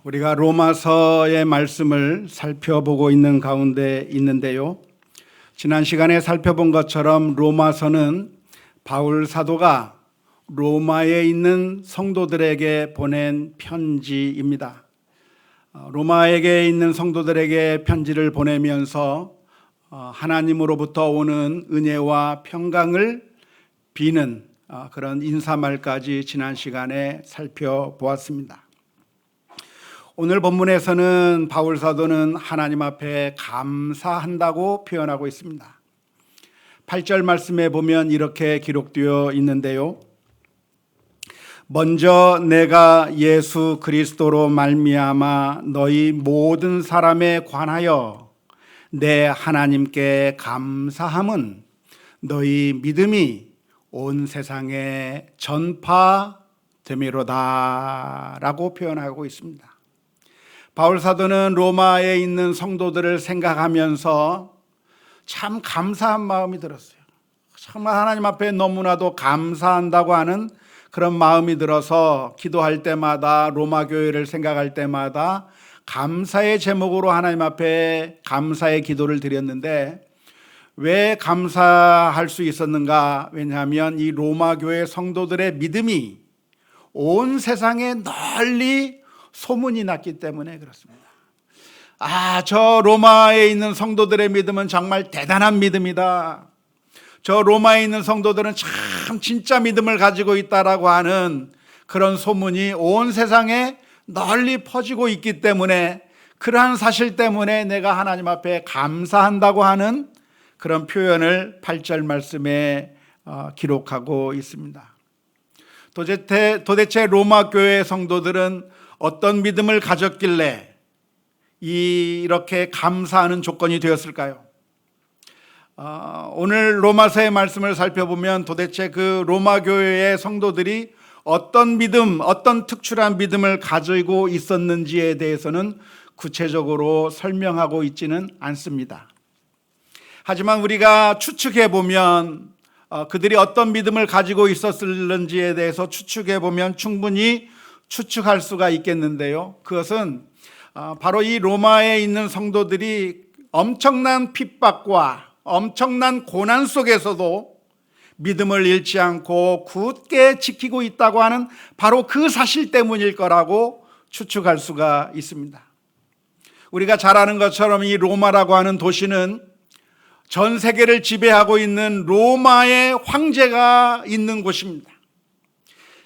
우리가 로마서의 말씀을 살펴보고 있는 가운데 있는데요. 지난 시간에 살펴본 것처럼 로마서는 바울 사도가 로마에 있는 성도들에게 보낸 편지입니다. 로마에게 있는 성도들에게 편지를 보내면서 하나님으로부터 오는 은혜와 평강을 비는 그런 인사말까지 지난 시간에 살펴보았습니다. 오늘 본문에서는 바울 사도는 하나님 앞에 감사한다고 표현하고 있습니다. 8절 말씀에 보면 이렇게 기록되어 있는데요. 먼저 내가 예수 그리스도로 말미암아 너희 모든 사람에 관하여 내 하나님께 감사함은 너희 믿음이 온 세상에 전파됨이로다 라고 표현하고 있습니다. 바울 사도는 로마에 있는 성도들을 생각하면서 참 감사한 마음이 들었어요. 정말 하나님 앞에 너무나도 감사한다고 하는 그런 마음이 들어서 기도할 때마다 로마 교회를 생각할 때마다 감사의 제목으로 하나님 앞에 감사의 기도를 드렸는데 왜 감사할 수 있었는가? 왜냐하면 이 로마 교회 성도들의 믿음이 온 세상에 널리 소문이 났기 때문에 그렇습니다. 저 로마에 있는 성도들의 믿음은 정말 대단한 믿음이다. 저 로마에 있는 성도들은 참 진짜 믿음을 가지고 있다라고 하는 그런 소문이 온 세상에 널리 퍼지고 있기 때문에 그러한 사실 때문에 내가 하나님 앞에 감사한다고 하는 그런 표현을 8절 말씀에 기록하고 있습니다. 도대체 로마 교회 성도들은 어떤 믿음을 가졌길래 이렇게 감사하는 조건이 되었을까요? 오늘 로마서의 말씀을 살펴보면 도대체 그 로마 교회의 성도들이 어떤 믿음, 어떤 특출한 믿음을 가지고 있었는지에 대해서는 구체적으로 설명하고 있지는 않습니다. 하지만 우리가 추측해 보면 그들이 어떤 믿음을 가지고 있었을는지에 대해서 추측해 보면 충분히 추측할 수가 있겠는데요. 그것은 바로 이 로마에 있는 성도들이 엄청난 핍박과 엄청난 고난 속에서도 믿음을 잃지 않고 굳게 지키고 있다고 하는 바로 그 사실 때문일 거라고 추측할 수가 있습니다. 우리가 잘 아는 것처럼 이 로마라고 하는 도시는 전 세계를 지배하고 있는 로마의 황제가 있는 곳입니다.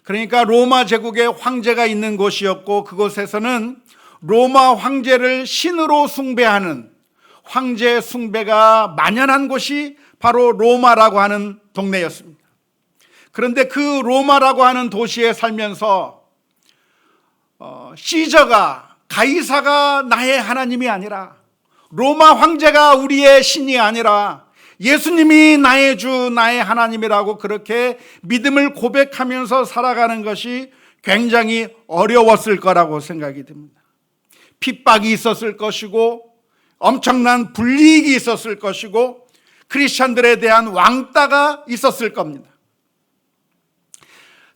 그러니까 로마 제국의 황제가 있는 곳이었고 그곳에서는 로마 황제를 신으로 숭배하는 황제 숭배가 만연한 곳이 바로 로마라고 하는 동네였습니다. 그런데 그 로마라고 하는 도시에 살면서 시저가 가이사가 나의 하나님이 아니라 로마 황제가 우리의 신이 아니라 예수님이 나의 주 나의 하나님이라고 그렇게 믿음을 고백하면서 살아가는 것이 굉장히 어려웠을 거라고 생각이 듭니다. 핍박이 있었을 것이고 엄청난 불이익이 있었을 것이고 크리스천들에 대한 왕따가 있었을 겁니다.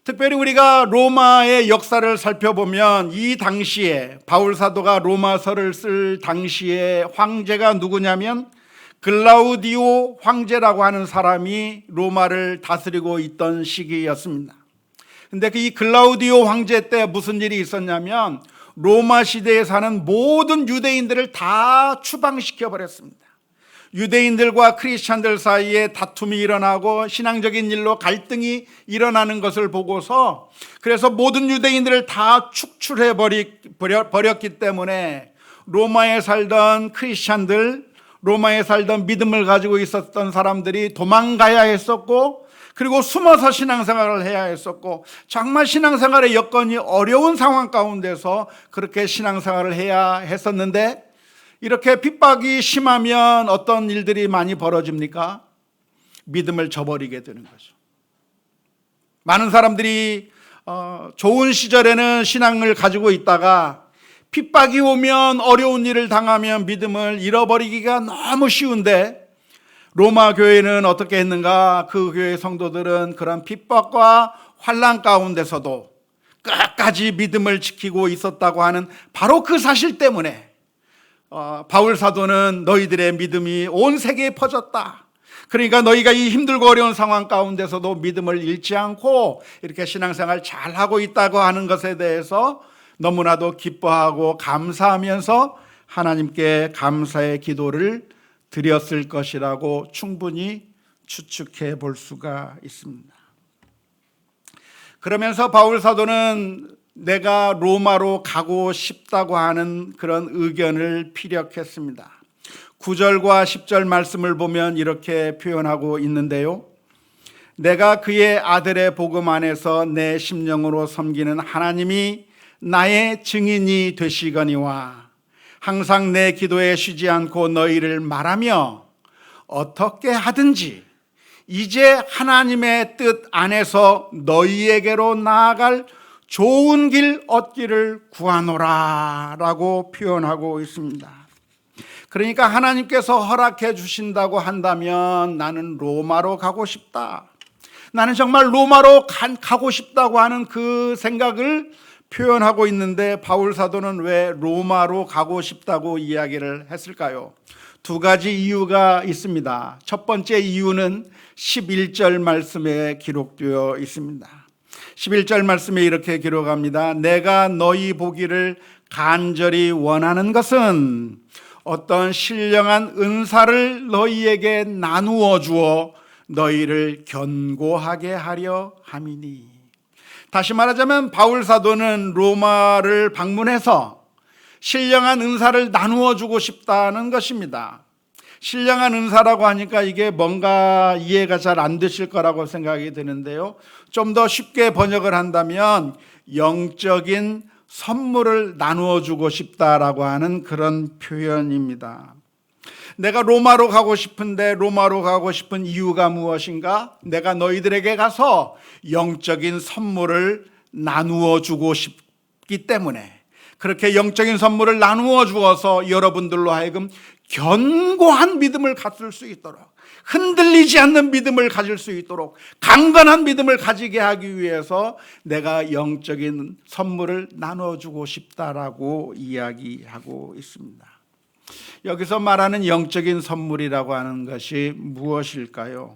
특별히 우리가 로마의 역사를 살펴보면 이 당시에 바울 사도가 로마서를 쓸 당시에 황제가 누구냐면 글라우디오 황제라고 하는 사람이 로마를 다스리고 있던 시기였습니다. 근데 이 글라우디오 황제 때 무슨 일이 있었냐면 로마 시대에 사는 모든 유대인들을 다 추방시켜 버렸습니다. 유대인들과 크리스찬들 사이에 다툼이 일어나고 신앙적인 일로 갈등이 일어나는 것을 보고서 그래서 모든 유대인들을 다 축출해 버렸기 때문에 로마에 살던 크리스찬들, 로마에 살던 믿음을 가지고 있었던 사람들이 도망가야 했었고 그리고 숨어서 신앙생활을 해야 했었고 정말 신앙생활의 여건이 어려운 상황 가운데서 그렇게 신앙생활을 해야 했었는데 이렇게 핍박이 심하면 어떤 일들이 많이 벌어집니까? 믿음을 저버리게 되는 거죠. 많은 사람들이 좋은 시절에는 신앙을 가지고 있다가 핍박이 오면 어려운 일을 당하면 믿음을 잃어버리기가 너무 쉬운데 로마 교회는 어떻게 했는가? 그 교회 성도들은 그런 핍박과 환난 가운데서도 끝까지 믿음을 지키고 있었다고 하는 바로 그 사실 때문에 바울 사도는 너희들의 믿음이 온 세계에 퍼졌다. 그러니까 너희가 이 힘들고 어려운 상황 가운데서도 믿음을 잃지 않고 이렇게 신앙생활 잘하고 있다고 하는 것에 대해서 너무나도 기뻐하고 감사하면서 하나님께 감사의 기도를 드렸을 것이라고 충분히 추측해 볼 수가 있습니다. 그러면서 바울 사도는 내가 로마로 가고 싶다고 하는 그런 의견을 피력했습니다. 9절과 10절 말씀을 보면 이렇게 표현하고 있는데요. 내가 그의 아들의 복음 안에서 내 심령으로 섬기는 하나님이 나의 증인이 되시거니와 항상 내 기도에 쉬지 않고 너희를 말하며 어떻게 하든지 이제 하나님의 뜻 안에서 너희에게로 나아갈 좋은 길 얻기를 구하노라 라고 표현하고 있습니다. 그러니까 하나님께서 허락해 주신다고 한다면 나는 로마로 가고 싶다. 나는 정말 로마로 가고 싶다고 하는 그 생각을 표현하고 있는데 바울 사도는 왜 로마로 가고 싶다고 이야기를 했을까요? 두 가지 이유가 있습니다. 첫 번째 이유는 11절 말씀에 기록되어 있습니다. 11절 말씀에 이렇게 기록합니다. 내가 너희 보기를 간절히 원하는 것은 어떤 신령한 은사를 너희에게 나누어 주어 너희를 견고하게 하려 함이니. 다시 말하자면 바울 사도는 로마를 방문해서 신령한 은사를 나누어 주고 싶다는 것입니다. 신령한 은사라고 하니까 이게 뭔가 이해가 잘 안 되실 거라고 생각이 드는데요. 좀 더 쉽게 번역을 한다면 영적인 선물을 나누어 주고 싶다라고 하는 그런 표현입니다. 내가 로마로 가고 싶은데 로마로 가고 싶은 이유가 무엇인가? 내가 너희들에게 가서 영적인 선물을 나누어 주고 싶기 때문에, 그렇게 영적인 선물을 나누어 주어서 여러분들로 하여금 견고한 믿음을 가질 수 있도록, 흔들리지 않는 믿음을 가질 수 있도록, 강건한 믿음을 가지게 하기 위해서 내가 영적인 선물을 나눠주고 싶다라고 이야기하고 있습니다. 여기서 말하는 영적인 선물이라고 하는 것이 무엇일까요?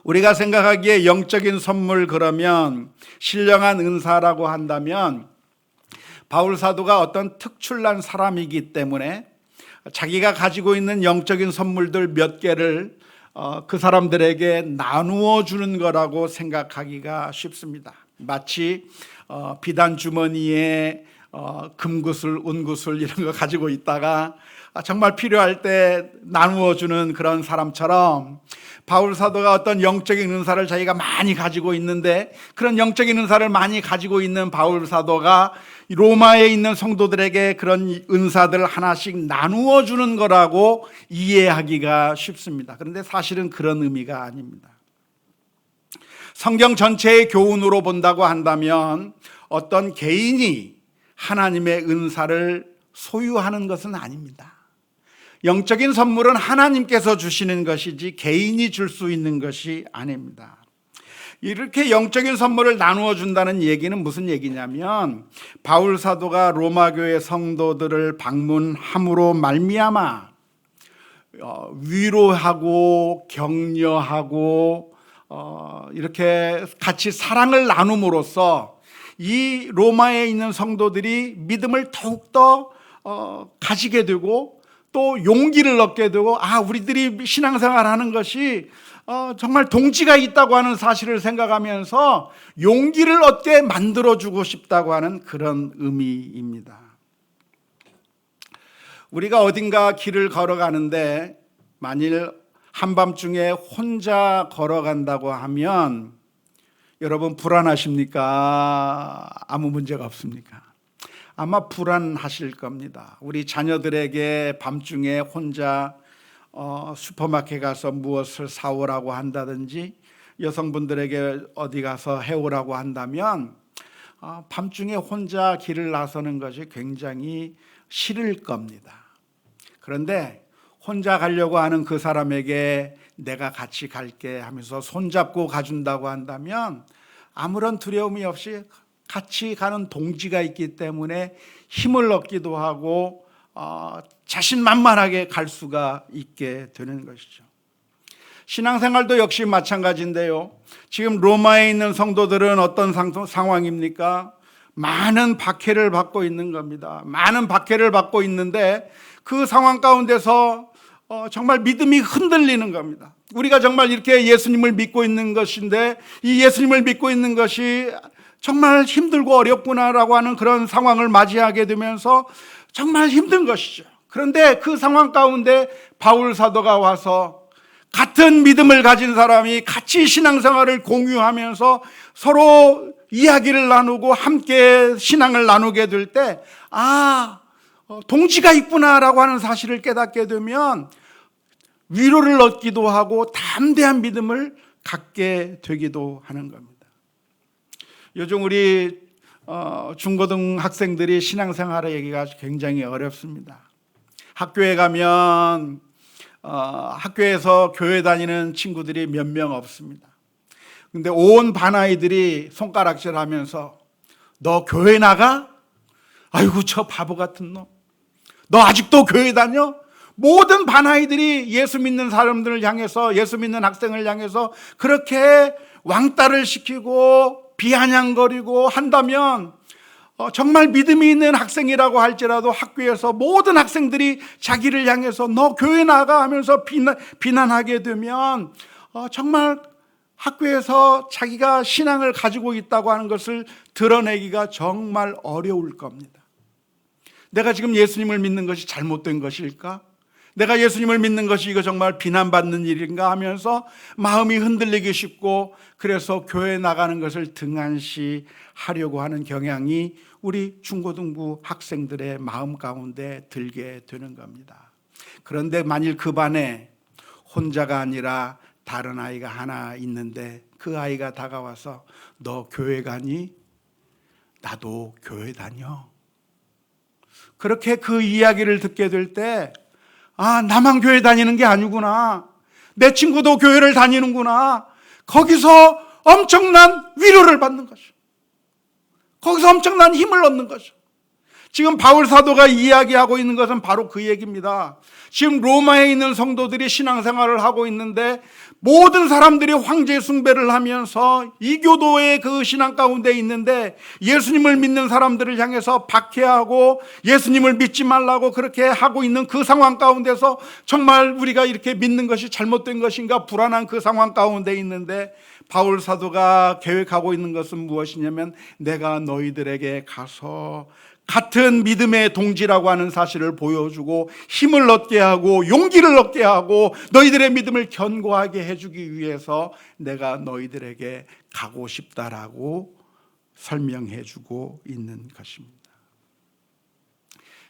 우리가 생각하기에 영적인 선물, 그러면 신령한 은사라고 한다면 바울 사도가 어떤 특출난 사람이기 때문에 자기가 가지고 있는 영적인 선물들 몇 개를 그 사람들에게 나누어 주는 거라고 생각하기가 쉽습니다. 마치 비단 주머니에 금구슬, 은구슬 이런 거 가지고 있다가 정말 필요할 때 나누어 주는 그런 사람처럼, 바울 사도가 어떤 영적인 은사를 자기가 많이 가지고 있는데 그런 영적인 은사를 많이 가지고 있는 바울 사도가 로마에 있는 성도들에게 그런 은사들을 하나씩 나누어 주는 거라고 이해하기가 쉽습니다. 그런데 사실은 그런 의미가 아닙니다. 성경 전체의 교훈으로 본다고 한다면 어떤 개인이 하나님의 은사를 소유하는 것은 아닙니다. 영적인 선물은 하나님께서 주시는 것이지 개인이 줄 수 있는 것이 아닙니다. 이렇게 영적인 선물을 나누어 준다는 얘기는 무슨 얘기냐면, 바울 사도가 로마 교회 성도들을 방문함으로 말미암아 위로하고 격려하고 이렇게 같이 사랑을 나눔으로써 이 로마에 있는 성도들이 믿음을 더욱더 가지게 되고 또 용기를 얻게 되고, 우리들이 신앙생활 하는 것이 정말 동지가 있다고 하는 사실을 생각하면서 용기를 얻게 만들어주고 싶다고 하는 그런 의미입니다. 우리가 어딘가 길을 걸어가는데 만일 한밤중에 혼자 걸어간다고 하면 여러분 불안하십니까? 아무 문제가 없습니까? 아마 불안하실 겁니다. 우리 자녀들에게 밤중에 혼자 슈퍼마켓 가서 무엇을 사오라고 한다든지, 여성분들에게 어디 가서 해오라고 한다면 밤중에 혼자 길을 나서는 것이 굉장히 싫을 겁니다. 그런데 혼자 가려고 하는 그 사람에게 내가 같이 갈게 하면서 손잡고 가준다고 한다면 아무런 두려움이 없이 같이 가는 동지가 있기 때문에 힘을 얻기도 하고 자신만만하게 갈 수가 있게 되는 것이죠. 신앙생활도 역시 마찬가지인데요. 지금 로마에 있는 성도들은 어떤 상황입니까? 많은 박해를 받고 있는 겁니다. 많은 박해를 받고 있는데 그 상황 가운데서 정말 믿음이 흔들리는 겁니다. 우리가 정말 이렇게 예수님을 믿고 있는 것인데 이 예수님을 믿고 있는 것이 정말 힘들고 어렵구나라고 하는 그런 상황을 맞이하게 되면서 정말 힘든 것이죠. 그런데 그 상황 가운데 바울 사도가 와서 같은 믿음을 가진 사람이 같이 신앙생활을 공유하면서 서로 이야기를 나누고 함께 신앙을 나누게 될 때 동지가 있구나라고 하는 사실을 깨닫게 되면 위로를 얻기도 하고 담대한 믿음을 갖게 되기도 하는 겁니다. 요즘 우리 중고등 학생들이 신앙생활을 얘기가 굉장히 어렵습니다. 학교에 가면 학교에서 교회 다니는 친구들이 몇 명 없습니다. 근데 온 반 아이들이 손가락질 하면서 너 교회 나가? 아이고 저 바보 같은 놈. 너 아직도 교회 다녀? 모든 반 아이들이 예수 믿는 사람들을 향해서, 예수 믿는 학생을 향해서 그렇게 왕따를 시키고 비아냥거리고 한다면 정말 믿음이 있는 학생이라고 할지라도 학교에서 모든 학생들이 자기를 향해서 너 교회 나가 하면서 비난하게 되면 정말 학교에서 자기가 신앙을 가지고 있다고 하는 것을 드러내기가 정말 어려울 겁니다. 내가 지금 예수님을 믿는 것이 잘못된 것일까? 내가 예수님을 믿는 것이 이거 정말 비난받는 일인가 하면서 마음이 흔들리기 쉽고 그래서 교회 나가는 것을 등한시하려고 하는 경향이 우리 중고등부 학생들의 마음 가운데 들게 되는 겁니다. 그런데 만일 그 반에 혼자가 아니라 다른 아이가 하나 있는데 그 아이가 다가와서 너 교회 가니? 나도 교회 다녀. 그렇게 그 이야기를 듣게 될 때 나만 교회 다니는 게 아니구나. 내 친구도 교회를 다니는구나. 거기서 엄청난 위로를 받는 거죠. 거기서 엄청난 힘을 얻는 거죠. 지금 바울 사도가 이야기하고 있는 것은 바로 그 얘기입니다. 지금 로마에 있는 성도들이 신앙생활을 하고 있는데 모든 사람들이 황제 숭배를 하면서 이교도의 그 신앙 가운데 있는데 예수님을 믿는 사람들을 향해서 박해하고 예수님을 믿지 말라고 그렇게 하고 있는 그 상황 가운데서 정말 우리가 이렇게 믿는 것이 잘못된 것인가 불안한 그 상황 가운데 있는데 바울 사도가 계획하고 있는 것은 무엇이냐면 내가 너희들에게 가서 같은 믿음의 동지라고 하는 사실을 보여주고 힘을 얻게 하고 용기를 얻게 하고 너희들의 믿음을 견고하게 해주기 위해서 내가 너희들에게 가고 싶다라고 설명해주고 있는 것입니다.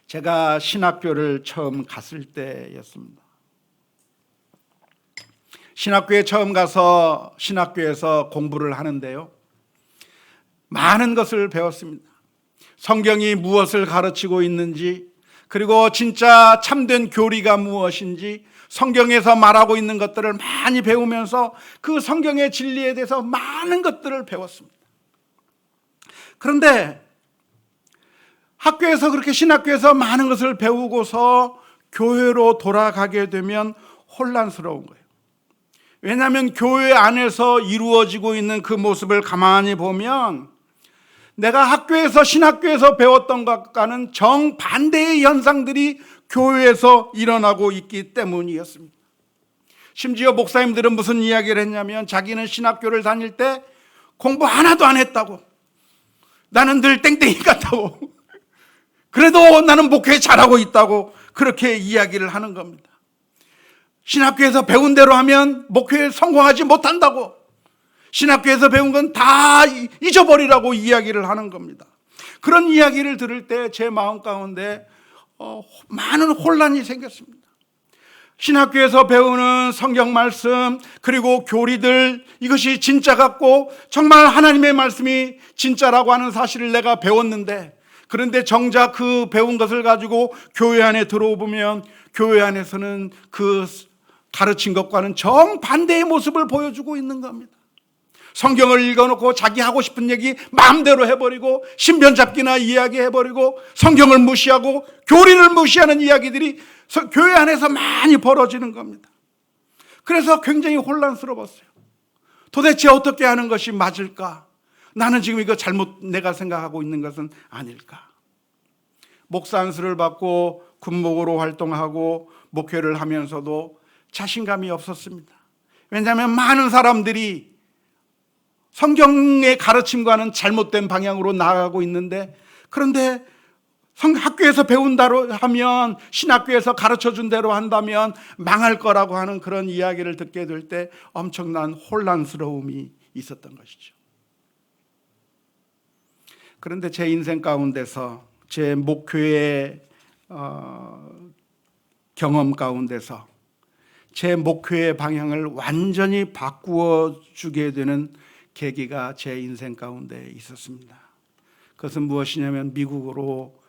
제가 신학교를 처음 갔을 때였습니다. 신학교에 처음 가서 신학교에서 공부를 하는데요, 많은 것을 배웠습니다. 성경이 무엇을 가르치고 있는지, 그리고 진짜 참된 교리가 무엇인지 성경에서 말하고 있는 것들을 많이 배우면서 그 성경의 진리에 대해서 많은 것들을 배웠습니다. 그런데 학교에서 그렇게 신학교에서 많은 것을 배우고서 교회로 돌아가게 되면 혼란스러운 거예요. 왜냐하면 교회 안에서 이루어지고 있는 그 모습을 가만히 보면 내가 학교에서 신학교에서 배웠던 것과는 정반대의 현상들이 교회에서 일어나고 있기 때문이었습니다. 심지어 목사님들은 무슨 이야기를 했냐면 자기는 신학교를 다닐 때 공부 하나도 안 했다고, 나는 늘 땡땡이 같다고, 그래도 나는 목회 잘하고 있다고 그렇게 이야기를 하는 겁니다. 신학교에서 배운 대로 하면 목회에 성공하지 못한다고, 신학교에서 배운 건 다 잊어버리라고 이야기를 하는 겁니다. 그런 이야기를 들을 때 제 마음 가운데 많은 혼란이 생겼습니다. 신학교에서 배우는 성경 말씀 그리고 교리들, 이것이 진짜 같고 정말 하나님의 말씀이 진짜라고 하는 사실을 내가 배웠는데, 그런데 정작 그 배운 것을 가지고 교회 안에 들어오면 교회 안에서는 그 가르친 것과는 정반대의 모습을 보여주고 있는 겁니다. 성경을 읽어놓고 자기 하고 싶은 얘기 마음대로 해버리고 신변 잡기나 이야기해버리고 성경을 무시하고 교리를 무시하는 이야기들이 교회 안에서 많이 벌어지는 겁니다. 그래서 굉장히 혼란스러웠어요. 도대체 어떻게 하는 것이 맞을까? 나는 지금 이거 잘못 내가 생각하고 있는 것은 아닐까? 목사 안수를 받고 군목으로 활동하고 목회를 하면서도 자신감이 없었습니다. 왜냐하면 많은 사람들이 성경의 가르침과는 잘못된 방향으로 나아가고 있는데, 그런데 학교에서 배운다로 하면, 신학교에서 가르쳐준 대로 한다면 망할 거라고 하는 그런 이야기를 듣게 될 때 엄청난 혼란스러움이 있었던 것이죠. 그런데 제 인생 가운데서, 제 목회의 경험 가운데서 제 목회의 방향을 완전히 바꾸어 주게 되는 계기가 제 인생 가운데 있었습니다. 그것은 무엇이냐면 미국으로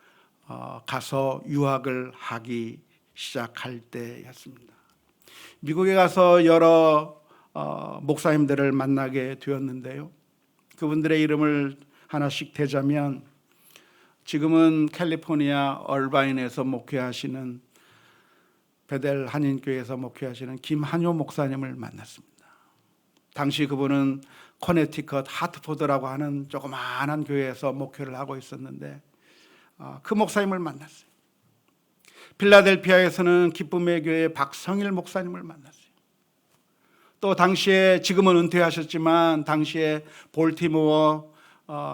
가서 유학을 하기 시작할 때였습니다. 미국에 가서 여러 목사님들을 만나게 되었는데요. 그분들의 이름을 하나씩 대자면, 지금은 캘리포니아 얼바인에서 목회하시는, 베델 한인교회에서 목회하시는 김한효 목사님을 만났습니다. 당시 그분은 커네티컷 하트포드라고 하는 조그마한 교회에서 목회를 하고 있었는데 그 목사님을 만났어요. 필라델피아에서는 기쁨의 교회 박성일 목사님을 만났어요. 또 당시에, 지금은 은퇴하셨지만 당시에 볼티모어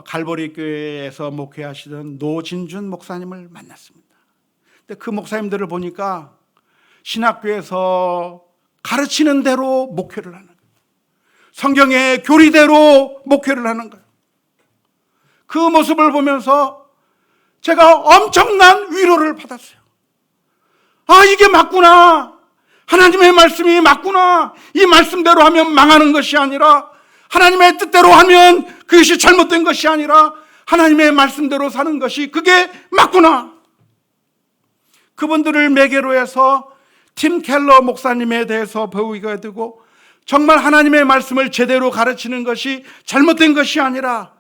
갈보리 교회에서 목회하시던 노진준 목사님을 만났습니다. 근데 그 목사님들을 보니까 신학교에서 가르치는 대로 목회를 하는 거예요. 성경의 교리대로 목회를 하는 거예요. 그 모습을 보면서 제가 엄청난 위로를 받았어요. 아, 이게 맞구나. 하나님의 말씀이 맞구나. 이 말씀대로 하면 망하는 것이 아니라, 하나님의 뜻대로 하면 그것이 잘못된 것이 아니라 하나님의 말씀대로 사는 것이 그게 맞구나. 그분들을 매개로 해서 팀 켈러 목사님에 대해서 배우게 되고, 정말 하나님의 말씀을 제대로 가르치는 것이 잘못된 것이 아니라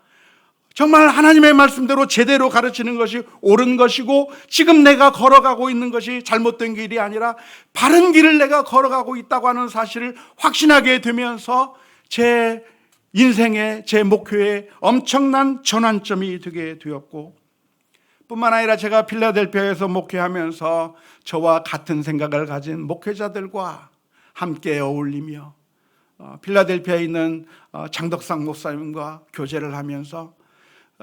정말 하나님의 말씀대로 제대로 가르치는 것이 옳은 것이고, 지금 내가 걸어가고 있는 것이 잘못된 길이 아니라 바른 길을 내가 걸어가고 있다고 하는 사실을 확신하게 되면서 제 인생에, 제 목표에 엄청난 전환점이 되게 되었고, 뿐만 아니라 제가 필라델피아에서 목회하면서 저와 같은 생각을 가진 목회자들과 함께 어울리며 필라델피아에 있는 장덕상 목사님과 교제를 하면서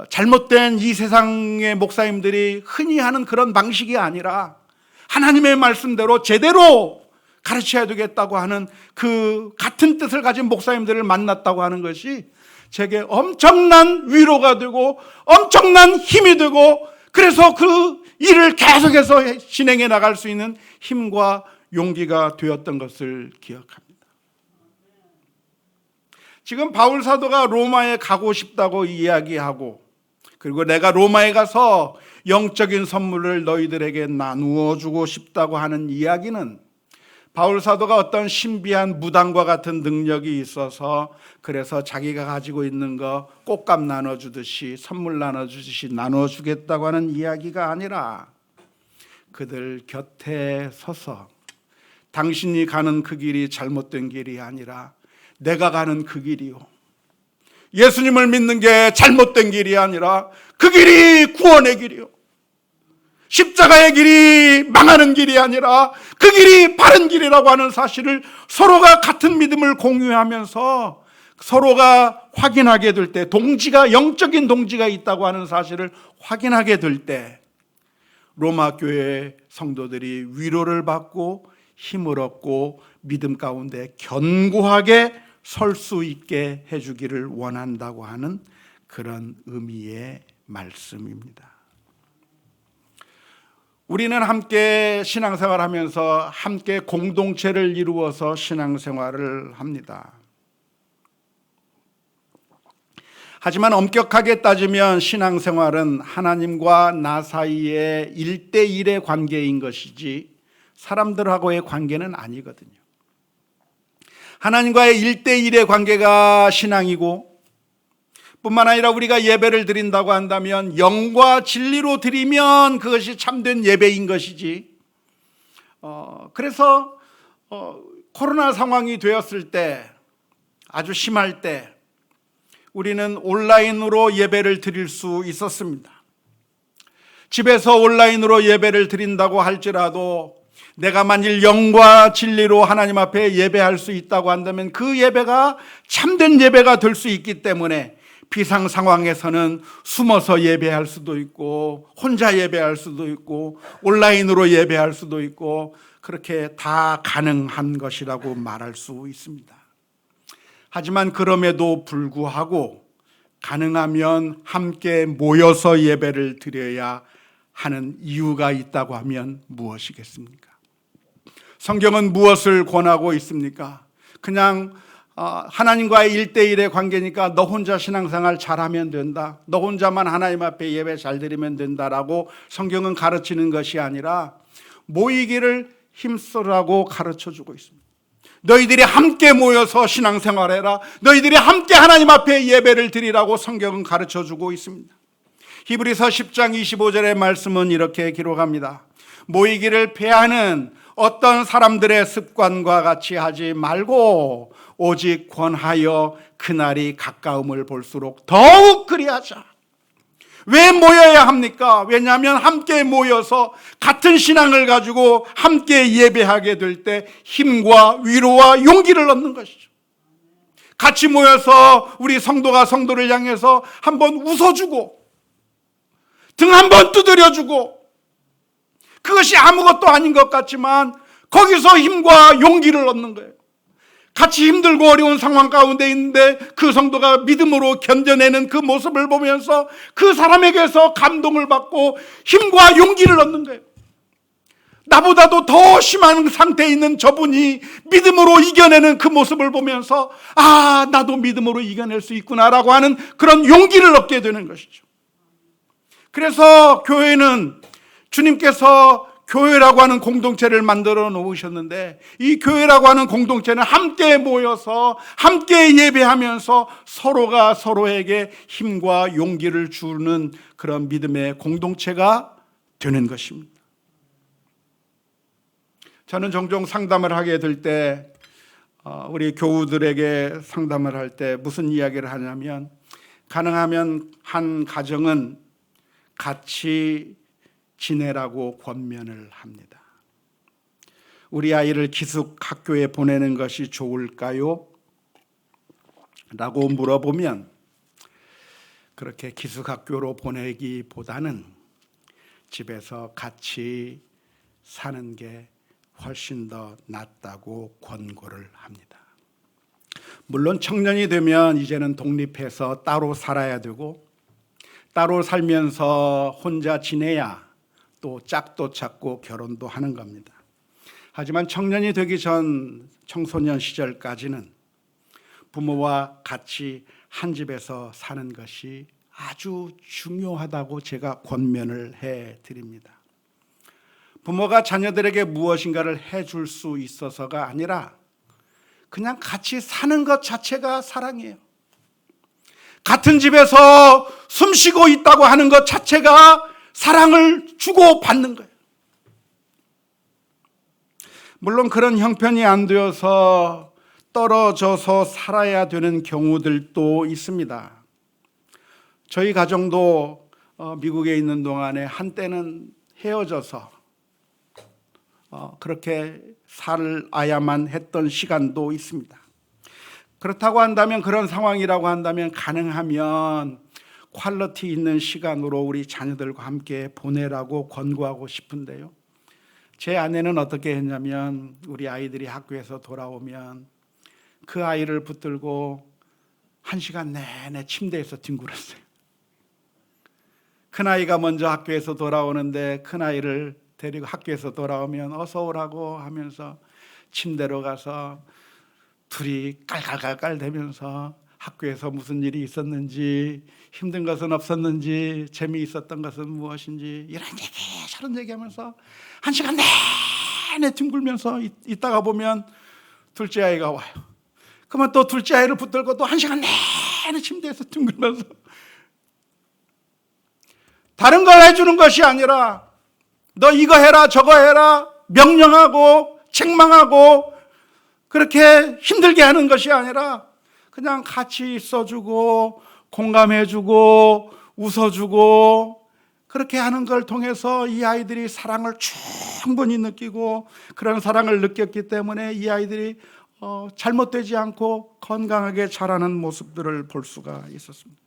잘못된 이 세상의 목사님들이 흔히 하는 그런 방식이 아니라 하나님의 말씀대로 제대로 가르쳐야 되겠다고 하는 그 같은 뜻을 가진 목사님들을 만났다고 하는 것이 제게 엄청난 위로가 되고 엄청난 힘이 되고, 그래서 그 일을 계속해서 진행해 나갈 수 있는 힘과 용기가 되었던 것을 기억합니다. 지금 바울 사도가 로마에 가고 싶다고 이야기하고, 그리고 내가 로마에 가서 영적인 선물을 너희들에게 나누어 주고 싶다고 하는 이야기는, 바울 사도가 어떤 신비한 무당과 같은 능력이 있어서 그래서 자기가 가지고 있는 거 꽃감 나눠주듯이, 선물 나눠주듯이 나눠주겠다고 하는 이야기가 아니라, 그들 곁에 서서 당신이 가는 그 길이 잘못된 길이 아니라 내가 가는 그 길이요, 예수님을 믿는 게 잘못된 길이 아니라 그 길이 구원의 길이요, 십자가의 길이 망하는 길이 아니라 그 길이 바른 길이라고 하는 사실을 서로가 같은 믿음을 공유하면서 서로가 확인하게 될 때, 동지가, 영적인 동지가 있다고 하는 사실을 확인하게 될 때 로마 교회 성도들이 위로를 받고 힘을 얻고 믿음 가운데 견고하게 설 수 있게 해주기를 원한다고 하는 그런 의미의 말씀입니다. 우리는 함께 신앙생활하면서 함께 공동체를 이루어서 신앙생활을 합니다. 하지만 엄격하게 따지면 신앙생활은 하나님과 나 사이의 1대1의 관계인 것이지 사람들하고의 관계는 아니거든요. 하나님과의 1대1의 관계가 신앙이고, 뿐만 아니라 우리가 예배를 드린다고 한다면 영과 진리로 드리면 그것이 참된 예배인 것이지. 그래서 코로나 상황이 되었을 때, 아주 심할 때 우리는 온라인으로 예배를 드릴 수 있었습니다. 집에서 온라인으로 예배를 드린다고 할지라도 내가 만일 영과 진리로 하나님 앞에 예배할 수 있다고 한다면 그 예배가 참된 예배가 될 수 있기 때문에 비상 상황에서는 숨어서 예배할 수도 있고 혼자 예배할 수도 있고 온라인으로 예배할 수도 있고 그렇게 다 가능한 것이라고 말할 수 있습니다. 하지만 그럼에도 불구하고 가능하면 함께 모여서 예배를 드려야 하는 이유가 있다고 하면 무엇이겠습니까? 성경은 무엇을 권하고 있습니까? 그냥 하나님과의 1대1의 관계니까 너 혼자 신앙생활 잘하면 된다, 너 혼자만 하나님 앞에 예배 잘 드리면 된다라고 성경은 가르치는 것이 아니라 모이기를 힘쓰라고 가르쳐주고 있습니다. 너희들이 함께 모여서 신앙생활해라, 너희들이 함께 하나님 앞에 예배를 드리라고 성경은 가르쳐주고 있습니다. 히브리서 10장 25절의 말씀은 이렇게 기록합니다. 모이기를 패하는 어떤 사람들의 습관과 같이 하지 말고 오직 권하여 그날이 가까움을 볼수록 더욱 그리하자. 왜 모여야 합니까? 왜냐하면 함께 모여서 같은 신앙을 가지고 함께 예배하게 될 때 힘과 위로와 용기를 얻는 것이죠. 같이 모여서 우리 성도가 성도를 향해서 한번 웃어주고 등 한번 두드려주고, 그것이 아무것도 아닌 것 같지만 거기서 힘과 용기를 얻는 거예요. 같이 힘들고 어려운 상황 가운데 있는데 그 성도가 믿음으로 견뎌내는 그 모습을 보면서 그 사람에게서 감동을 받고 힘과 용기를 얻는 거예요. 나보다도 더 심한 상태에 있는 저분이 믿음으로 이겨내는 그 모습을 보면서 나도 믿음으로 이겨낼 수 있구나라고 하는 그런 용기를 얻게 되는 것이죠. 그래서 교회는 주님께서 교회라고 하는 공동체를 만들어 놓으셨는데, 이 교회라고 하는 공동체는 함께 모여서 함께 예배하면서 서로가 서로에게 힘과 용기를 주는 그런 믿음의 공동체가 되는 것입니다. 저는 종종 상담을 하게 될 때 우리 교우들에게 상담을 할 때 무슨 이야기를 하냐면, 가능하면 한 가정은 같이 지내라고 권면을 합니다. 우리 아이를 기숙 학교에 보내는 것이 좋을까요? 라고 물어보면 그렇게 기숙 학교로 보내기보다는 집에서 같이 사는 게 훨씬 더 낫다고 권고를 합니다. 물론 청년이 되면 이제는 독립해서 따로 살아야 되고, 따로 살면서 혼자 지내야 또 짝도 찾고 결혼도 하는 겁니다. 하지만 청년이 되기 전 청소년 시절까지는 부모와 같이 한 집에서 사는 것이 아주 중요하다고 제가 권면을 해드립니다. 부모가 자녀들에게 무엇인가를 해줄 수 있어서가 아니라 그냥 같이 사는 것 자체가 사랑이에요. 같은 집에서 숨쉬고 있다고 하는 것 자체가 사랑을 주고받는 거예요. 물론 그런 형편이 안 되어서 떨어져서 살아야 되는 경우들도 있습니다. 저희 가정도 미국에 있는 동안에 한때는 헤어져서 그렇게 살아야만 했던 시간도 있습니다. 그렇다고 한다면, 그런 상황이라고 한다면 가능하면 퀄리티 있는 시간으로 우리 자녀들과 함께 보내라고 권고하고 싶은데요. 제 아내는 어떻게 했냐면, 우리 아이들이 학교에서 돌아오면 그 아이를 붙들고 1시간 내내 침대에서 뒹굴었어요. 큰아이가 먼저 학교에서 돌아오는데 큰아이를 데리고 학교에서 돌아오면 어서 오라고 하면서 침대로 가서 둘이 깔깔깔깔 대면서 학교에서 무슨 일이 있었는지, 힘든 것은 없었는지, 재미있었던 것은 무엇인지 이런 얘기 저런 얘기하면서 1시간 내내 뒹굴면서 있다가 보면 둘째 아이가 와요. 그러면 또 둘째 아이를 붙들고 또 1시간 오래는 침대에서 둥글면서 다른 걸 해주는 것이 아니라 너 이거 해라 저거 해라 명령하고 책망하고 그렇게 힘들게 하는 것이 아니라 그냥 같이 있어주고 공감해주고 웃어주고 그렇게 하는 걸 통해서 이 아이들이 사랑을 충분히 느끼고 그런 사랑을 느꼈기 때문에 이 아이들이 잘못되지 않고 건강하게 자라는 모습들을 볼 수가 있었습니다.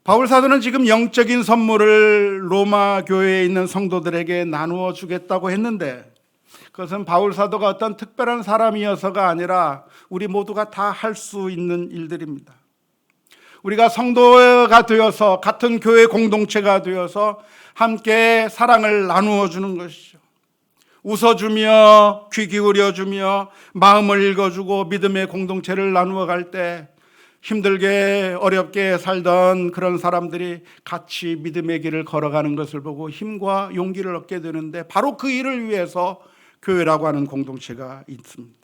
바울 사도는 지금 영적인 선물을 로마 교회에 있는 성도들에게 나누어 주겠다고 했는데 그것은 바울 사도가 어떤 특별한 사람이어서가 아니라 우리 모두가 다 할 수 있는 일들입니다. 우리가 성도가 되어서 같은 교회 공동체가 되어서 함께 사랑을 나누어 주는 것이죠. 웃어주며 귀 기울여주며 마음을 읽어주고 믿음의 공동체를 나누어 갈 때 힘들게 어렵게 살던 그런 사람들이 같이 믿음의 길을 걸어가는 것을 보고 힘과 용기를 얻게 되는데 바로 그 일을 위해서 교회라고 하는 공동체가 있습니다.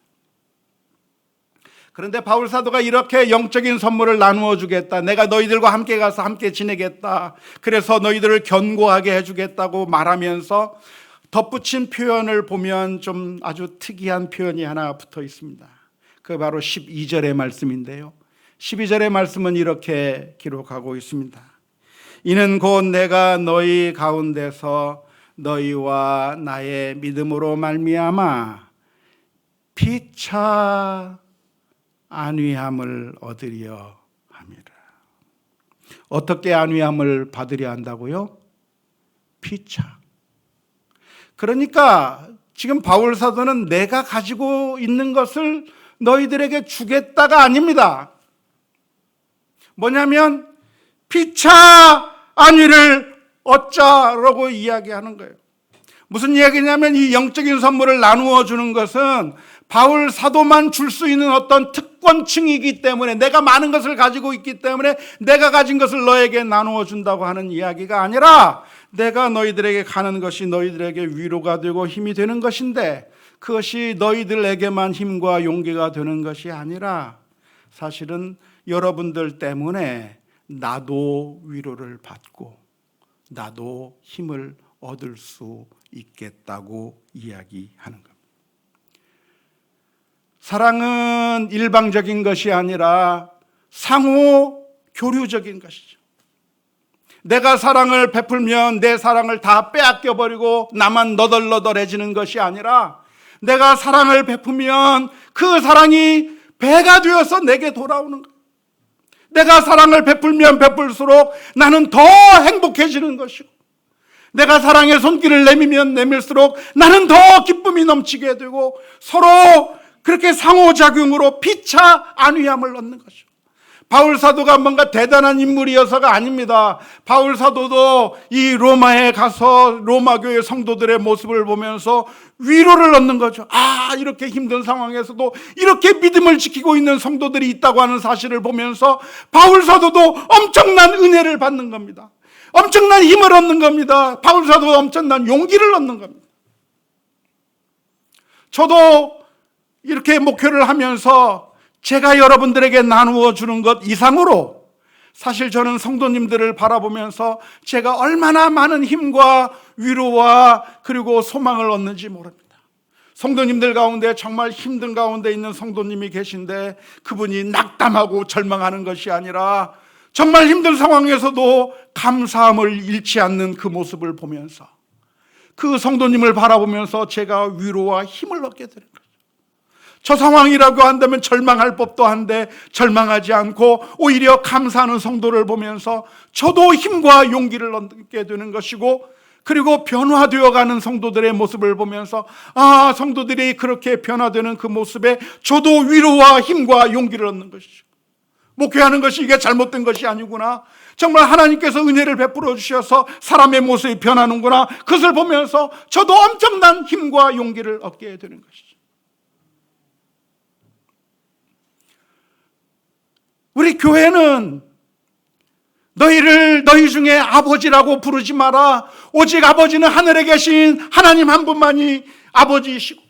그런데 바울 사도가 이렇게 영적인 선물을 나누어 주겠다, 내가 너희들과 함께 가서 함께 지내겠다, 그래서 너희들을 견고하게 해주겠다고 말하면서 덧붙인 표현을 보면 좀 아주 특이한 표현이 하나 붙어 있습니다. 그 바로 12절의 말씀인데요, 12절의 말씀은 이렇게 기록하고 있습니다. 이는 곧 내가 너희 가운데서 너희와 나의 믿음으로 말미암아 피차 안위함을 얻으려 함이라. 어떻게 안위함을 받으려 한다고요? 피차. 그러니까 지금 바울 사도는 내가 가지고 있는 것을 너희들에게 주겠다가 아닙니다. 뭐냐면 피차 안위를 얻자라고 이야기하는 거예요. 무슨 이야기냐면 이 영적인 선물을 나누어 주는 것은 바울 사도만 줄 수 있는 어떤 특권층이기 때문에, 내가 많은 것을 가지고 있기 때문에 내가 가진 것을 너에게 나누어 준다고 하는 이야기가 아니라 내가 너희들에게 가는 것이 너희들에게 위로가 되고 힘이 되는 것인데 그것이 너희들에게만 힘과 용기가 되는 것이 아니라 사실은 여러분들 때문에 나도 위로를 받고 나도 힘을 얻을 수 있겠다고 이야기하는 겁니다. 사랑은 일방적인 것이 아니라 상호 교류적인 것이죠. 내가 사랑을 베풀면 내 사랑을 다 빼앗겨 버리고 나만 너덜너덜해지는 것이 아니라 내가 사랑을 베푸면 그 사랑이 배가 되어서 내게 돌아오는 거예요. 내가 사랑을 베풀면 베풀수록 나는 더 행복해지는 것이고, 내가 사랑의 손길을 내밀면 내밀수록 나는 더 기쁨이 넘치게 되고, 서로 그렇게 상호작용으로 피차 안위함을 얻는 것이죠. 바울 사도가 뭔가 대단한 인물이어서가 아닙니다. 바울 사도도 이 로마에 가서 로마 교회 성도들의 모습을 보면서 위로를 얻는 거죠. 아, 이렇게 힘든 상황에서도 이렇게 믿음을 지키고 있는 성도들이 있다고 하는 사실을 보면서 바울 사도도 엄청난 은혜를 받는 겁니다. 엄청난 힘을 얻는 겁니다. 바울 사도도 엄청난 용기를 얻는 겁니다. 저도 이렇게 목회를 하면서 제가 여러분들에게 나누어 주는 것 이상으로 사실 저는 성도님들을 바라보면서 제가 얼마나 많은 힘과 위로와 그리고 소망을 얻는지 모릅니다. 성도님들 가운데 정말 힘든 가운데 있는 성도님이 계신데 그분이 낙담하고 절망하는 것이 아니라 정말 힘든 상황에서도 감사함을 잃지 않는 그 모습을 보면서, 그 성도님을 바라보면서 제가 위로와 힘을 얻게 되는 거예요. 저 상황이라고 한다면 절망할 법도 한데 절망하지 않고 오히려 감사하는 성도를 보면서 저도 힘과 용기를 얻게 되는 것이고, 그리고 변화되어가는 성도들의 모습을 보면서 아, 성도들이 그렇게 변화되는 그 모습에 저도 위로와 힘과 용기를 얻는 것이죠. 목회하는 것이 이게 잘못된 것이 아니구나, 정말 하나님께서 은혜를 베풀어 주셔서 사람의 모습이 변하는구나, 그것을 보면서 저도 엄청난 힘과 용기를 얻게 되는 것이죠. 우리 교회는 너희를 너희 중에 아버지라고 부르지 마라. 오직 아버지는 하늘에 계신 하나님 한 분만이 아버지이시고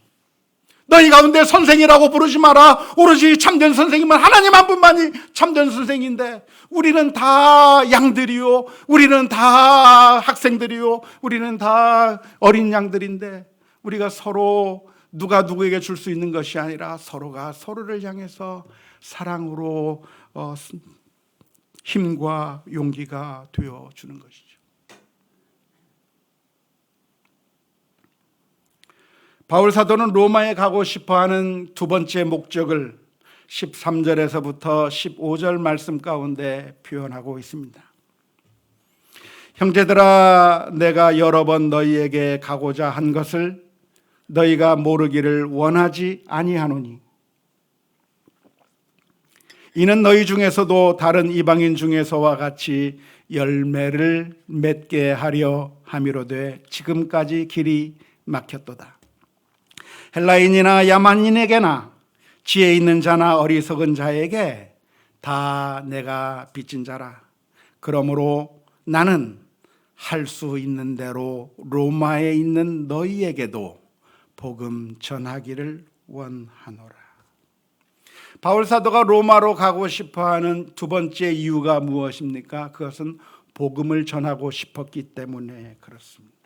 너희 가운데 선생이라고 부르지 마라. 오로지 참된 선생님은 하나님 한 분만이 참된 선생인데 우리는 다 양들이요, 우리는 다 학생들이요, 우리는 다 어린 양들인데 우리가 서로 누가 누구에게 줄 수 있는 것이 아니라 서로가 서로를 향해서 사랑으로 힘과 용기가 되어주는 것이죠. 바울 사도는 로마에 가고 싶어하는 두 번째 목적을 13절에서부터 15절 말씀 가운데 표현하고 있습니다. 형제들아, 내가 여러 번 너희에게 가고자 한 것을 너희가 모르기를 원하지 아니하노니 이는 너희 중에서도 다른 이방인 중에서와 같이 열매를 맺게 하려 함이로되 지금까지 길이 막혔도다. 헬라인이나 야만인에게나 지혜 있는 자나 어리석은 자에게 다 내가 빚진 자라. 그러므로 나는 할 수 있는 대로 로마에 있는 너희에게도 복음 전하기를 원하노라. 바울 사도가 로마로 가고 싶어하는 두 번째 이유가 무엇입니까? 그것은 복음을 전하고 싶었기 때문에 그렇습니다.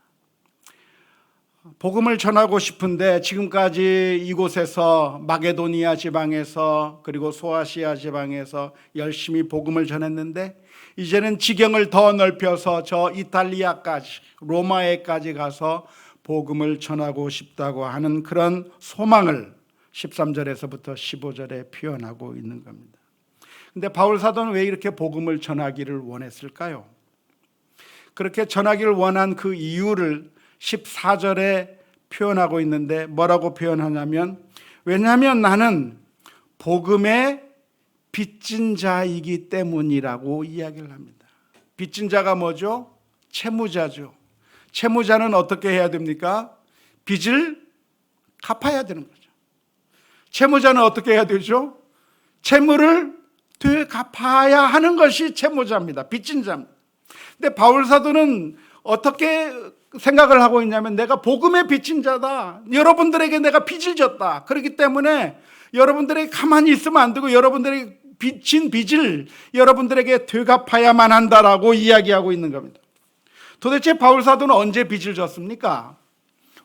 복음을 전하고 싶은데 지금까지 이곳에서 마게도니아 지방에서 그리고 소아시아 지방에서 열심히 복음을 전했는데 이제는 지경을 더 넓혀서 저 이탈리아까지 로마에까지 가서 복음을 전하고 싶다고 하는 그런 소망을 13절에서부터 15절에 표현하고 있는 겁니다. 근데 바울 사도는 왜 이렇게 복음을 전하기를 원했을까요? 그렇게 전하기를 원한 그 이유를 14절에 표현하고 있는데 뭐라고 표현하냐면 왜냐하면 나는 복음의 빚진 자이기 때문이라고 이야기를 합니다. 빚진 자가 뭐죠? 채무자죠. 채무자는 어떻게 해야 됩니까? 빚을 갚아야 되는 거죠. 채무자는 어떻게 해야 되죠? 채무를 되갚아야 하는 것이 채무자입니다. 빚진 자입니다. 근데 바울 사도는 어떻게 생각을 하고 있냐면 내가 복음의 빚진 자다. 여러분들에게 내가 빚을 졌다. 그렇기 때문에 여러분들에게 가만히 있으면 안 되고 여러분들에게 빚진 빚을 여러분들에게 되갚아야만 한다라고 이야기하고 있는 겁니다. 도대체 바울 사도는 언제 빚을 졌습니까?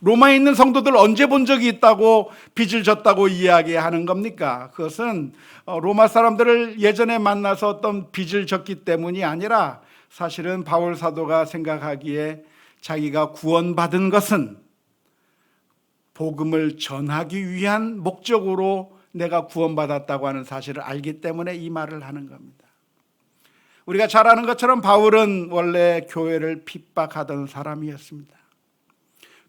로마에 있는 성도들 언제 본 적이 있다고 빚을 졌다고 이야기하는 겁니까? 그것은 로마 사람들을 예전에 만나서 어떤 빚을 졌기 때문이 아니라 사실은 바울 사도가 생각하기에 자기가 구원받은 것은 복음을 전하기 위한 목적으로 내가 구원받았다고 하는 사실을 알기 때문에 이 말을 하는 겁니다. 우리가 잘 아는 것처럼 바울은 원래 교회를 핍박하던 사람이었습니다.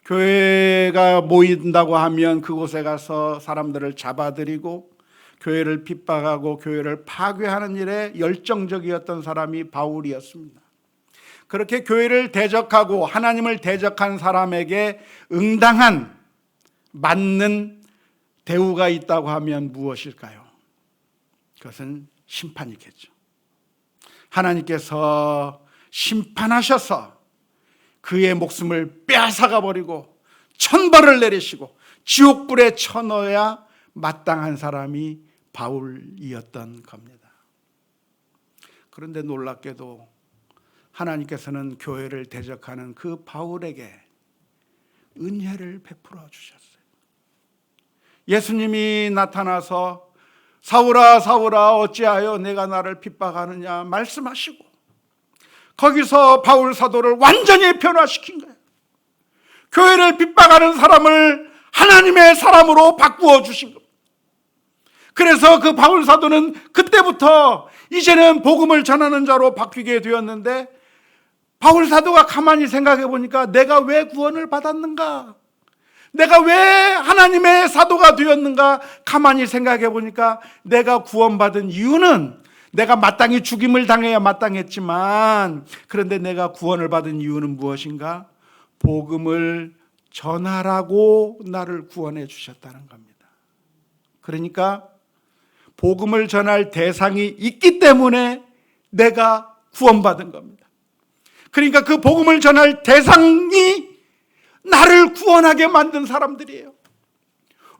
교회가 모인다고 하면 그곳에 가서 사람들을 잡아들이고 교회를 핍박하고 교회를 파괴하는 일에 열정적이었던 사람이 바울이었습니다. 그렇게 교회를 대적하고 하나님을 대적한 사람에게 응당한 맞는 대우가 있다고 하면 무엇일까요? 그것은 심판이겠죠. 하나님께서 심판하셔서 그의 목숨을 빼앗아가 버리고 천벌을 내리시고 지옥불에 쳐넣어야 마땅한 사람이 바울이었던 겁니다. 그런데 놀랍게도 하나님께서는 교회를 대적하는 그 바울에게 은혜를 베풀어 주셨어요. 예수님이 나타나서 사울아 사울아 어찌하여 내가 나를 핍박하느냐 말씀하시고 거기서 바울 사도를 완전히 변화시킨 거예요. 교회를 핍박하는 사람을 하나님의 사람으로 바꾸어 주신 겁니다. 그래서 그 바울 사도는 그때부터 이제는 복음을 전하는 자로 바뀌게 되었는데 바울 사도가 가만히 생각해 보니까 내가 왜 구원을 받았는가? 내가 왜 하나님의 사도가 되었는가? 가만히 생각해 보니까 내가 구원받은 이유는 내가 마땅히 죽임을 당해야 마땅했지만 그런데 내가 구원을 받은 이유는 무엇인가? 복음을 전하라고 나를 구원해 주셨다는 겁니다. 그러니까 복음을 전할 대상이 있기 때문에 내가 구원받은 겁니다. 그러니까 그 복음을 전할 대상이 나를 구원하게 만든 사람들이에요.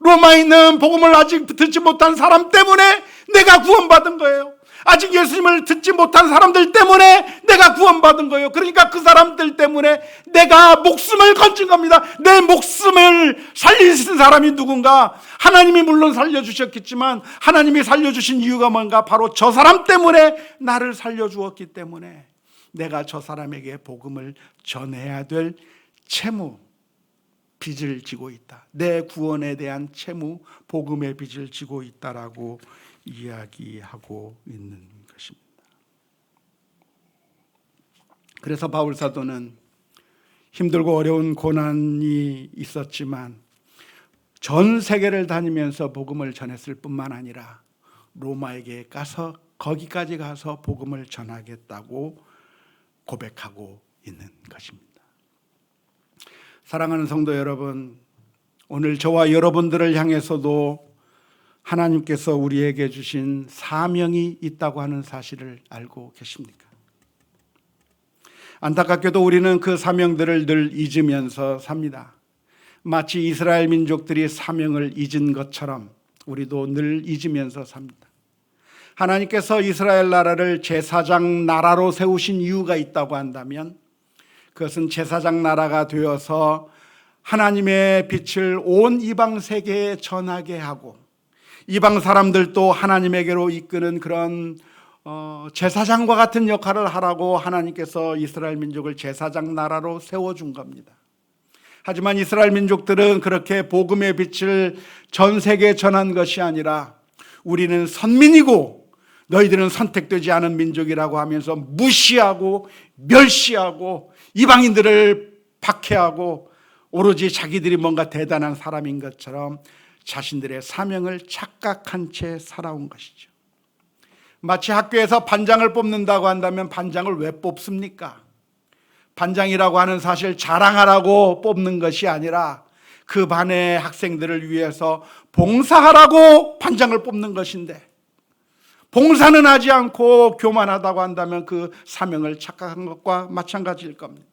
로마에 있는 복음을 아직 듣지 못한 사람 때문에 내가 구원받은 거예요. 아직 예수님을 듣지 못한 사람들 때문에 내가 구원받은 거예요. 그러니까 그 사람들 때문에 내가 목숨을 건진 겁니다. 내 목숨을 살리신 사람이 누군가? 하나님이 물론 살려주셨겠지만 하나님이 살려주신 이유가 뭔가? 바로 저 사람 때문에 나를 살려주었기 때문에 내가 저 사람에게 복음을 전해야 될 채무, 빚을 지고 있다. 내 구원에 대한 채무, 복음의 빚을 지고 있다라고 이야기하고 있는 것입니다. 그래서 바울 사도는 힘들고 어려운 고난이 있었지만 전 세계를 다니면서 복음을 전했을 뿐만 아니라 로마에게 가서 거기까지 가서 복음을 전하겠다고 고백하고 있는 것입니다. 사랑하는 성도 여러분, 오늘 저와 여러분들을 향해서도 하나님께서 우리에게 주신 사명이 있다고 하는 사실을 알고 계십니까? 안타깝게도 우리는 그 사명들을 늘 잊으면서 삽니다. 마치 이스라엘 민족들이 사명을 잊은 것처럼 우리도 늘 잊으면서 삽니다. 하나님께서 이스라엘 나라를 제사장 나라로 세우신 이유가 있다고 한다면 그것은 제사장 나라가 되어서 하나님의 빛을 온 이방 세계에 전하게 하고 이방 사람들도 하나님에게로 이끄는 그런 제사장과 같은 역할을 하라고 하나님께서 이스라엘 민족을 제사장 나라로 세워준 겁니다. 하지만 이스라엘 민족들은 그렇게 복음의 빛을 전 세계에 전한 것이 아니라 우리는 선민이고 너희들은 선택되지 않은 민족이라고 하면서 무시하고 멸시하고 이방인들을 박해하고 오로지 자기들이 뭔가 대단한 사람인 것처럼 자신들의 사명을 착각한 채 살아온 것이죠. 마치 학교에서 반장을 뽑는다고 한다면 반장을 왜 뽑습니까? 반장이라고 하는 사실 자랑하라고 뽑는 것이 아니라 그 반의 학생들을 위해서 봉사하라고 반장을 뽑는 것인데 봉사는 하지 않고 교만하다고 한다면 그 사명을 착각한 것과 마찬가지일 겁니다.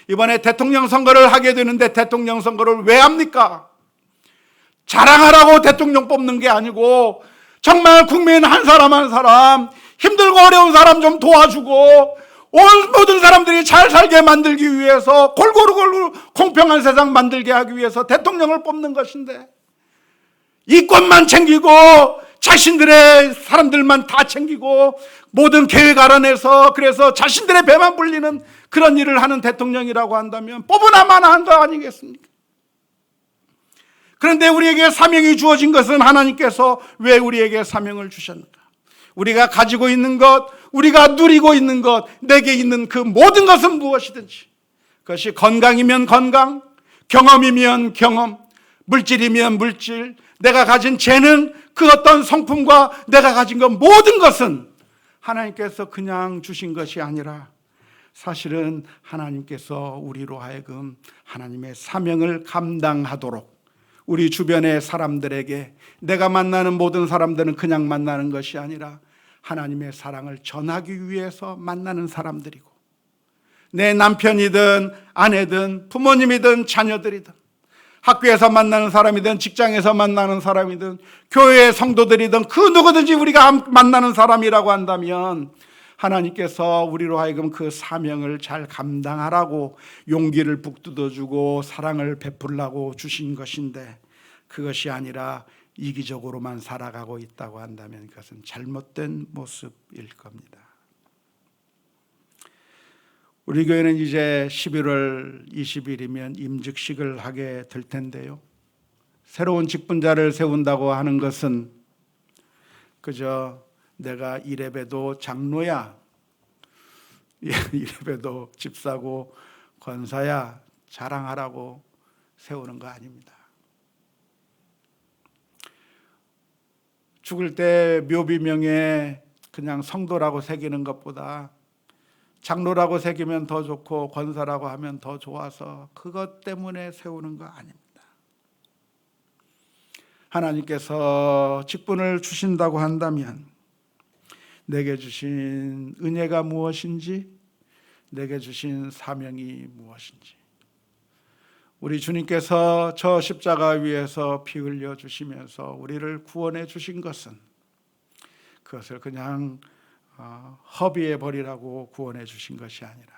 이번에 대통령 선거를 하게 되는데 대통령 선거를 왜 합니까? 자랑하라고 대통령 뽑는 게 아니고 정말 국민 한 사람 한 사람 힘들고 어려운 사람 좀 도와주고 온 모든 사람들이 잘 살게 만들기 위해서 골고루 공평한 세상 만들게 하기 위해서 대통령을 뽑는 것인데 이권만 챙기고 자신들의 사람들만 다 챙기고 모든 계획 알아내서 그래서 자신들의 배만 불리는 그런 일을 하는 대통령이라고 한다면 뽑으나 마나 한 거 아니겠습니까? 그런데 우리에게 사명이 주어진 것은 하나님께서 왜 우리에게 사명을 주셨는가? 우리가 가지고 있는 것, 우리가 누리고 있는 것, 내게 있는 그 모든 것은 무엇이든지 그것이 건강이면 건강, 경험이면 경험, 물질이면 물질, 내가 가진 재능, 그 어떤 성품과 내가 가진 것 모든 것은 하나님께서 그냥 주신 것이 아니라 사실은 하나님께서 우리로 하여금 하나님의 사명을 감당하도록 우리 주변의 사람들에게 내가 만나는 모든 사람들은 그냥 만나는 것이 아니라 하나님의 사랑을 전하기 위해서 만나는 사람들이고 내 남편이든 아내든 부모님이든 자녀들이든 학교에서 만나는 사람이든 직장에서 만나는 사람이든 교회의 성도들이든 그 누구든지 우리가 만나는 사람이라고 한다면 하나님께서 우리로 하여금 그 사명을 잘 감당하라고 용기를 북돋워주고 사랑을 베풀라고 주신 것인데 그것이 아니라 이기적으로만 살아가고 있다고 한다면 그것은 잘못된 모습일 겁니다. 우리 교회는 이제 11월 20일이면 임직식을 하게 될 텐데요. 새로운 직분자를 세운다고 하는 것은 그저 내가 이래봬도 장로야, 이래봬도 집사고 권사야 자랑하라고 세우는 거 아닙니다. 죽을 때 묘비명에 그냥 성도라고 새기는 것보다 장로라고 새기면 더 좋고 권사라고 하면 더 좋아서 그것 때문에 세우는 거 아닙니다. 하나님께서 직분을 주신다고 한다면 내게 주신 은혜가 무엇인지 내게 주신 사명이 무엇인지 우리 주님께서 저 십자가 위에서 피 흘려 주시면서 우리를 구원해 주신 것은 그것을 그냥 허비해 버리라고 구원해 주신 것이 아니라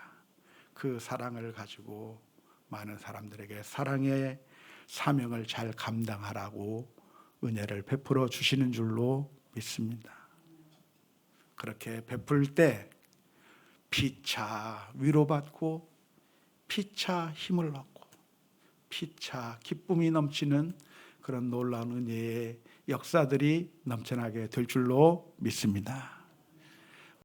그 사랑을 가지고 많은 사람들에게 사랑의 사명을 잘 감당하라고 은혜를 베풀어 주시는 줄로 믿습니다. 그렇게 베풀 때 피차 위로받고 피차 힘을 얻고 피차 기쁨이 넘치는 그런 놀라운 은혜의 역사들이 넘쳐나게 될 줄로 믿습니다.